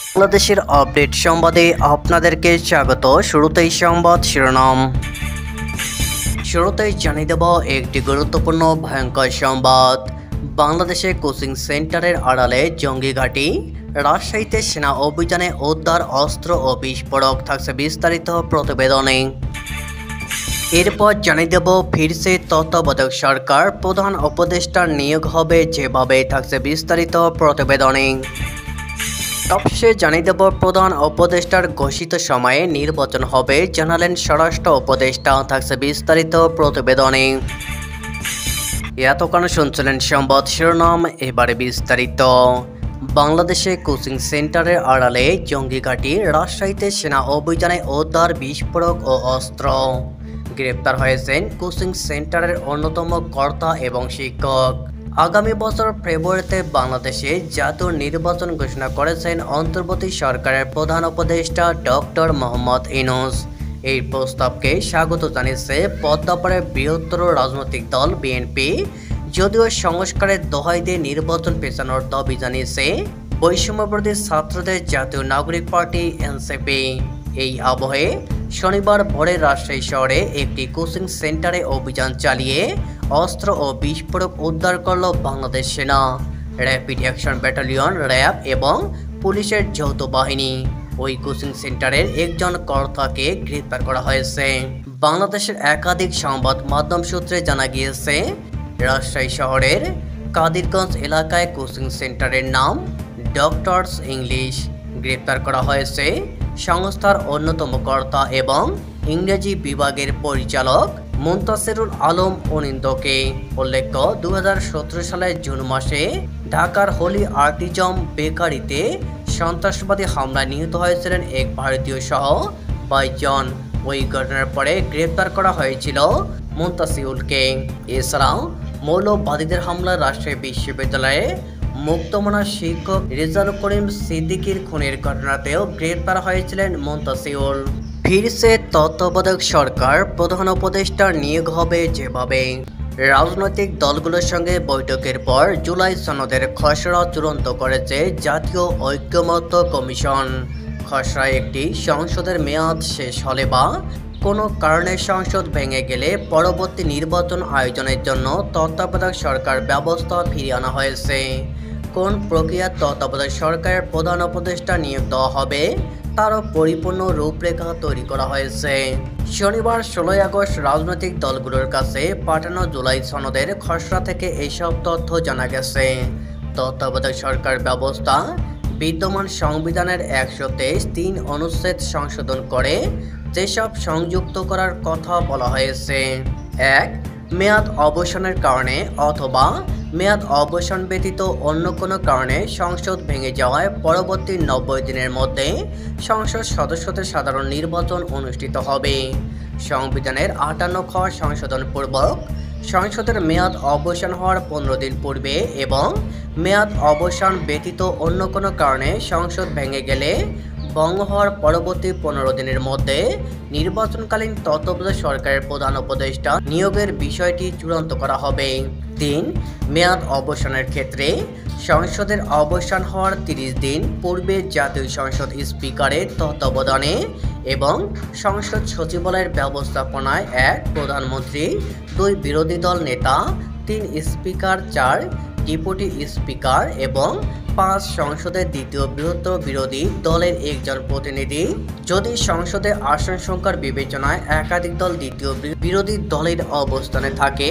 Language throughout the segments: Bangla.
বাংলাদেশের আপডেট সংবাদে আপনাদেরকে স্বাগত। শুরুতেই সংবাদ শিরোনাম। শুরুতেই জানিয়ে দেব একটি গুরুত্বপূর্ণ ভয়ঙ্কর সংবাদ। বাংলাদেশে কোচিং সেন্টারের আড়ালে জঙ্গি ঘাঁটি, রাজশাহীতে সেনা অভিযানে উদ্ধার অস্ত্র ও বিস্ফোরক। থাকছে বিস্তারিত প্রতিবেদনে। এরপর জানিয়ে দেব ফিরছে তত্ত্বাবধায়ক সরকার, প্রধান উপদেষ্টার নিয়োগ হবে যেভাবে। থাকছে বিস্তারিত প্রতিবেদনে। সবশেষে জানিয়ে দেব প্রধান উপদেষ্টার ঘোষিত সময়ে নির্বাচন হবে, জানালেন স্বরাষ্ট্র উপদেষ্টা। থাকছে বিস্তারিত প্রতিবেদনে। এতক্ষণ শুনছিলেন সংবাদ শিরোনাম, এবারে বিস্তারিত। বাংলাদেশে কোচিং সেন্টারের আড়ালে জঙ্গি ঘাঁটি, রাজশাহীতে সেনা অভিযানে উদ্ধার বিস্ফোরক ও অস্ত্র। গ্রেপ্তার হয়েছেন কোচিং সেন্টারের অন্যতম কর্তা এবং শিক্ষক। আগামী বছর ফেব্রুয়ারিতে বাংলাদেশে জাতীয় নির্বাচন ঘোষণা করেছেন অন্তর্বর্তী সরকারের প্রধান উপদেষ্টা ডক্টর মোহাম্মদ ইউনূস। এই প্রস্তাবকে স্বাগত জানিয়েছে পদ্মাপাড়ের বৃহত্তর রাজনৈতিক দল বিএনপি। যদিও সংস্কারের দোহাই দিয়ে নির্বাচন পেছানোর দাবি জানিয়েছে বৈষম্যবিরোধী ছাত্রদের জাতীয় নাগরিক পার্টি এনসিপি। এই আবহে শনিবার ভোরে রাজশাহী শহরে একটি কোচিং সেন্টারে অভিযান চালিয়ে অস্ত্র ও বিস্ফোরক উদ্ধার করল বাংলাদেশ সেনা, র্যাপিড অ্যাকশন ব্যাটালিয়ন র্যাব এবং পুলিশের যৌথ বাহিনী। ওই কোচিং সেন্টারের একজন কর্তাকে গ্রেপ্তার করা হয়েছে। বাংলাদেশের একাধিক সংবাদ মাধ্যম সূত্রে জানা গিয়েছে, রাজশাহী শহরের কাদিরগঞ্জ এলাকায় কোচিং সেন্টারের নাম ডক্টরস ইংলিশ। গ্রেপ্তার করা হয়েছে সংস্থার অন্যতম কর্তা এবং ইংরেজি বিভাগের পরিচালক মুনতাসিরুল আলম অনিন্দকে। উল্লেখ্য, 2017 সালের জুন মাসে ঢাকার হোলি আর্টিজম বেকারিতে সন্ত্রাসবাদী হামলায় নিহত হয়েছিলেন এক ভারতীয় সহ 22 জন। ওই ঘটনার পরে গ্রেপ্তার করা হয়েছিল মুনতাসিরুলকে। এছাড়াও মৌলবাদীদের হামলায় রাজশাহী বিশ্ববিদ্যালয়ে মুক্তমনা শিক্ষক রেজাউল করিম সিদ্দিকীর খুনের ঘটনাতেও গ্রেপ্তার হয়েছিলেন মুনতাসিরুল। ফিরছে তত্ত্বাবধায়ক সরকার, প্রধান উপদেষ্টার নিয়োগ হবে যেভাবে। রাজনৈতিক দলগুলোর সঙ্গে বৈঠকের পর জুলাই সনদের খসড়া চূড়ান্ত করেছে জাতীয় ঐকমত্য কমিশন। খসড়ায় একটি সংসদের মেয়াদ শেষ হলে বা কোনো কারণে সংসদ ভেঙে গেলে পরবর্তী নির্বাচন আয়োজনের জন্য তত্ত্বাবধায়ক সরকার ব্যবস্থা ফিরিয়ে আনা হয়েছে। কোন প্রক্রিয়ার তত্ত্বাবধায়ক সরকারের প্রধান উপদেষ্টা নিয়োগ দেওয়া হবে তারও পরিপূর্ণ রূপরেখা তৈরি করা হয়েছে। শনিবার 16 আগস্ট রাজনৈতিক দলগুলোর কাছে পাঠানো জুলাই সনদের খসড়া থেকে এইসব তথ্য জানা গেছে। তত্ত্বাবধায়ক সরকার ব্যবস্থা বিদ্যমান সংবিধানের 123(3) অনুচ্ছেদ সংশোধন করে যেসব সংযুক্ত করার কথা বলা হয়েছে: 1. মেয়াদ অবসানের কারণে অথবা মেয়াদ অবসান ব্যতীত অন্য কোনো কারণে সংসদ ভেঙে যাওয়ায় পরবর্তী 90 দিনের মধ্যে সংসদ সদস্যদের সাধারণ নির্বাচন অনুষ্ঠিত হবে। সংবিধানের 58 খ সংশোধনপূর্বক সংসদের মেয়াদ অবসান হওয়ার 15 দিন পূর্বে এবং মেয়াদ অবসান ব্যতীত অন্য কোনো কারণে সংসদ ভেঙে গেলে ভঙ্গ হওয়ার পরবর্তী 15 দিনের মধ্যে নির্বাচনকালীন তত্ত্বাবধায়ক সরকারের প্রধান উপদেষ্টা নিয়োগের বিষয়টি চূড়ান্ত করা হবে। 3. মেয়াদ অবসানের ক্ষেত্রে সংসদের অবসান হওয়ার 30 দিন পূর্বে জাতীয় সংসদ স্পিকারের তত্ত্বাবধানে এবং সংসদ সচিবালয়ের ব্যবস্থাপনায় 1. প্রধানমন্ত্রী, 2. বিরোধী দল নেতা, 3. স্পিকার, 4. ডেপুটি স্পিকার এবং 5. সংসদের দ্বিতীয় বৃহত্তর বিরোধী দলের একজন প্রতিনিধি। যদি সংসদে আসন সংখ্যার বিবেচনায় একাধিক দল দ্বিতীয় বিরোধী দলের অবস্থানে থাকে,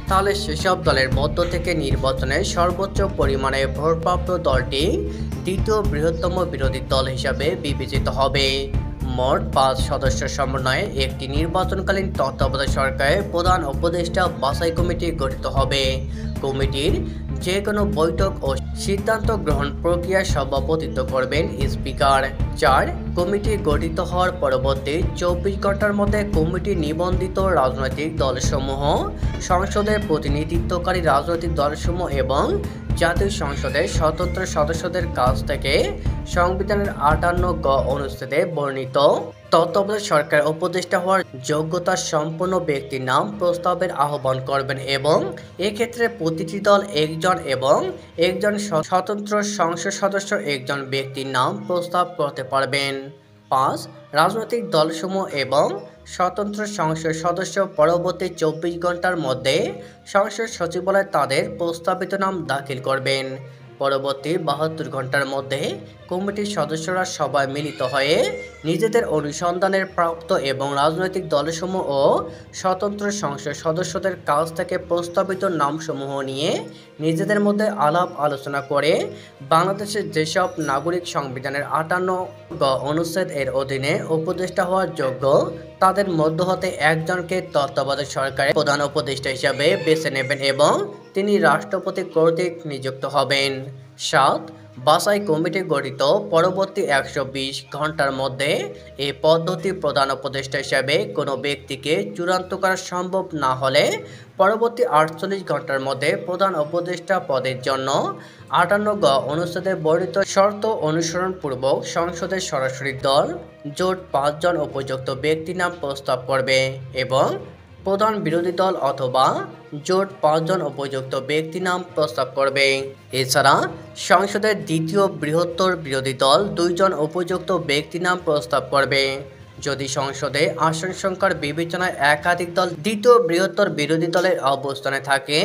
তাহলে সেসব দলের মধ্য থেকে নির্বাচনে সর্বোচ্চ পরিমাণে ভোটপ্রাপ্ত দলটি দ্বিতীয় বৃহত্তম বিরোধী দল হিসাবে বিবেচিত হবে। মোট 5 সদস্য সমন্বয়ে একটি নির্বাচনকালীন তত্ত্বাবধায়ক সরকারের প্রধান উপদেষ্টা বাছাই কমিটি গঠিত হবে। কমিটির যে কোনো বৈঠক ও সিদ্ধান্ত গ্রহণ প্রক্রিয়ায় সভাপতিত্ব করবেন স্পিকার। 4. কমিটি গঠিত হওয়ার পরবর্তী 24 ঘন্টার মধ্যে কমিটি নিবন্ধিত রাজনৈতিক দলসমূহ, সংসদের প্রতিনিধিত্বকারী রাজনৈতিক দলসমূহ এবং জাতীয় সংসদের স্বতন্ত্র সদস্যদের কাছ থেকে সংবিধানের 58 অনুচ্ছেদে বর্ণিত তত্ত্বাবধায়ক সরকার উপদেষ্টা হওয়ার যোগ্যতা সম্পন্ন ব্যক্তির নাম প্রস্তাবের আহ্বান করবেন এবং এক্ষেত্রে প্রতিটি দল একজন এবং একজন স্বতন্ত্র সংসদ সদস্য একজন ব্যক্তির নাম প্রস্তাব করতে পারবেন। 5. রাজনৈতিক দলসমূহ এবং স্বতন্ত্র সংসদ সদস্য পরবর্তী 24 ঘন্টার মধ্যে সংসদ সচিবালয়ে তাদের প্রস্তাবিত নাম দাখিল করবেন। পরবর্তী 72 ঘন্টার মধ্যে কমিটির সদস্যরা সবাই মিলিত হয়ে নিজেদের অনুসন্ধানের প্রাপ্ত এবং রাজনৈতিক দলসমূহ ও স্বতন্ত্র সংসদ সদস্যদের কাছ থেকে প্রস্তাবিত নামসমূহ নিয়ে নিজেদের মধ্যে আলাপ আলোচনা করে বাংলাদেশের যেসব নাগরিক সংবিধানের 58 অনুচ্ছেদ এর অধীনে উপদেষ্টা হওয়ার যোগ্য তাদের মধ্য হতে একজনকে তত্ত্বাবধায়ক সরকারের প্রধান উপদেষ্টা হিসাবে বেছে নেবেন এবং তিনি রাষ্ট্রপতি কর্তৃক নিযুক্ত হবেন। 7. বাছাই কমিটি গঠিত পরবর্তী 120 ঘন্টার মধ্যে এই পদ্ধতি প্রধান উপদেষ্টা হিসাবে কোনো ব্যক্তিকে চূড়ান্ত করা সম্ভব না হলে পরবর্তী 48 ঘন্টার মধ্যে প্রধান উপদেষ্টা পদের জন্য 58 অনুচ্ছেদে বর্ণিত শর্ত অনুসরণপূর্বক সংসদের সরাসরি দল জোট 5 জন উপযুক্ত ব্যক্তির নাম প্রস্তাব করবে এবং প্রধান বিরোধী দল অথবা জোট 5 জন উপযুক্ত ব্যক্তি নাম প্রস্তাব করবে। এছাড়া সংসদের দ্বিতীয় বৃহত্তর বিরোধী দল 2 জন উপযুক্ত ব্যক্তি নাম প্রস্তাব করবে। যদি সংসদে আসন সংখ্যার বিবেচনায় একাধিক দল দ্বিতীয় বৃহত্তর বিরোধী দলের অবস্থানে থাকে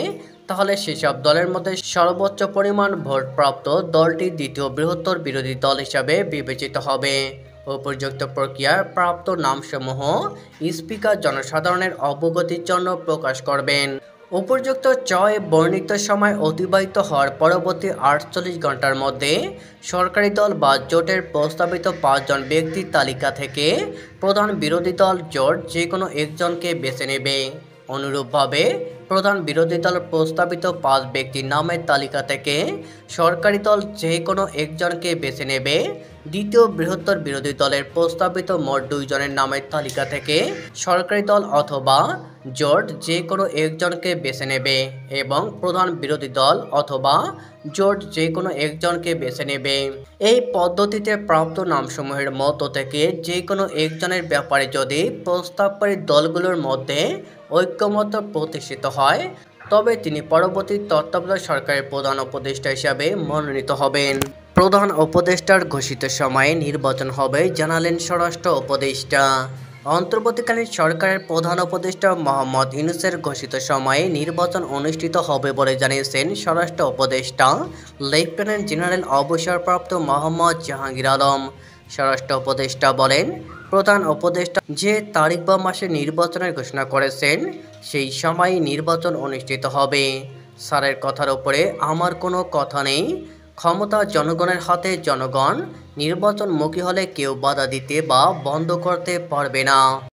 তাহলে সেসব দলের মধ্যে সর্বোচ্চ পরিমাণ ভোট প্রাপ্ত দলটি দ্বিতীয় বৃহত্তর বিরোধী দল হিসাবে বিবেচিত হবে। উপযুক্ত প্রক্রিয়ার প্রাপ্ত নামসমূহ স্পিকার জনসাধারণের অবগতির জন্য প্রকাশ করবেন। উপযুক্ত চয়ে বর্ণিত সময় অতিবাহিত হওয়ার পরবর্তী 48 ঘন্টার মধ্যে সরকারি দল বা জোটের প্রস্তাবিত 5 জন ব্যক্তির তালিকা থেকে প্রধান বিরোধী দল জোট যে কোনো একজনকে বেছে নেবে। অনুরূপভাবে প্রধান বিরোধী দল প্রস্তাবিত 5 ব্যক্তির নামের তালিকা থেকে সরকারি দল যে কোনো একজনকে বেছে নেবে। দ্বিতীয় বৃহত্তর বিরোধী দলের প্রস্তাবিত মোট 2 জনের নামের তালিকা থেকে সরকারি দল অথবা জোট যে কোনো একজনকে বেছে নেবে এবং প্রধান বিরোধী দল অথবা জোট যে কোনো একজনকে বেছে নেবে। এই পদ্ধতিতে প্রাপ্ত নামসমূহের মধ্য থেকে যে কোনো একজনের ব্যাপারে যদি প্রস্তাবকারী দলগুলোর মধ্যে ঐক্যমত্য প্রতিষ্ঠিত হয় তবে তিনি পরবর্তী তত্ত্বাবধায়ক সরকারের প্রধান উপদেষ্টা হিসাবে মনোনীত হবেন। প্রধান উপদেষ্টার ঘোষিত সময়ে নির্বাচন হবে জানালেন স্বরাষ্ট্র উপদেষ্টা। অন্তর্বর্তীকালীন সরকারের প্রধান উপদেষ্টা মোহাম্মদ ইউনূসের ঘোষিত সময়ে নির্বাচন অনুষ্ঠিত হবে বলে জানিয়েছেন স্বরাষ্ট্র উপদেষ্টা লেফটেন্যান্ট জেনারেল অবসরপ্রাপ্ত মোহাম্মদ জাহাঙ্গীর আলম। স্বরাষ্ট্র উপদেষ্টা বলেন, প্রধান উপদেষ্টা যে তারিখ বা মাসে নির্বাচনের ঘোষণা করেছেন সেই সময়ে নির্বাচন অনুষ্ঠিত হবে। স্যারের কথার উপরে আমার কোনো কথা নেই। ক্ষমতা জনগণের হাতে, জনগণ নির্বাচনমুখী হলে কেউ বাধা দিতে বা বন্ধ করতে পারবে না।